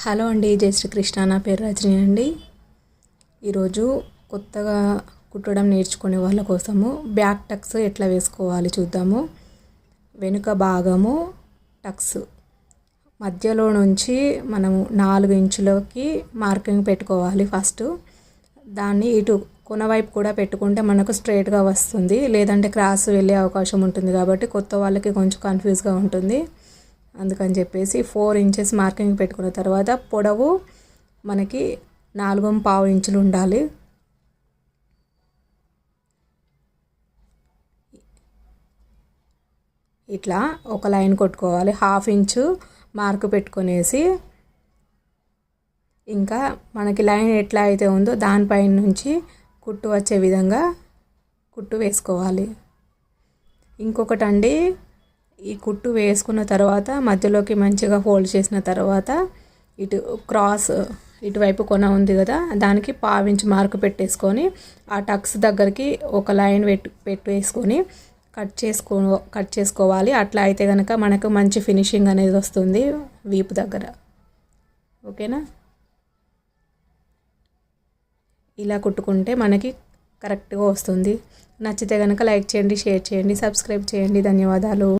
Hello అండి, జై శ్రీకృష్ణ. నా పేరు రజని అండి. ఈరోజు కొత్తగా కుట్టడం నేర్చుకునే వాళ్ళ కోసము బ్యాక్ టక్స్ ఎట్లా వేసుకోవాలి చూద్దాము. వెనుక భాగము టక్స్ మధ్యలో నుంచి మనము 4 ఇంచులకి మార్కింగ్ పెట్టుకోవాలి. ఫస్ట్ దాన్ని ఇటు కొన వైపు కూడా పెట్టుకుంటే మనకు స్ట్రైట్గా వస్తుంది, లేదంటే క్రాస్ వెళ్ళే అవకాశం ఉంటుంది. కాబట్టి కొత్త వాళ్ళకి కొంచెం కన్ఫ్యూజ్గా ఉంటుంది. అందుకని చెప్పేసి 4 ఇంచెస్ మార్కింగ్ పెట్టుకున్న తర్వాత పొడవు మనకి 4.5 ఇంచులు ఉండాలి. ఇట్లా ఒక లైన్ కొట్టుకోవాలి. 1/2 ఇంచు మార్కు పెట్టుకునేసి ఇంకా మనకి లైన్ ఎట్లా అయితే ఉందో దానిపైన నుంచి కుట్టు వచ్చే విధంగా కుట్టు వేసుకోవాలి. ఇంకొకటి అండి, ఈ కుట్టు వేసుకున్న తర్వాత మధ్యలోకి మంచిగా ఫోల్డ్ చేసిన తర్వాత ఇటు క్రాస్ ఇటువైపు కొన ఉంది కదా, దానికి 1/2 ఇంచు మార్కు పెట్టేసుకొని ఆ టక్స్ దగ్గరికి ఒక లైన్ పెట్టేసుకొని కట్ చేసుకోవాలి. అట్లా అయితే కనుక మనకు మంచి ఫినిషింగ్ అనేది వస్తుంది వీపు దగ్గర. ఓకేనా? ఇలా కుట్టుకుంటే మనకి కరెక్ట్గా వస్తుంది. నచ్చితే కనుక లైక్ చేయండి, షేర్ చేయండి, సబ్స్క్రైబ్ చేయండి. ధన్యవాదాలు.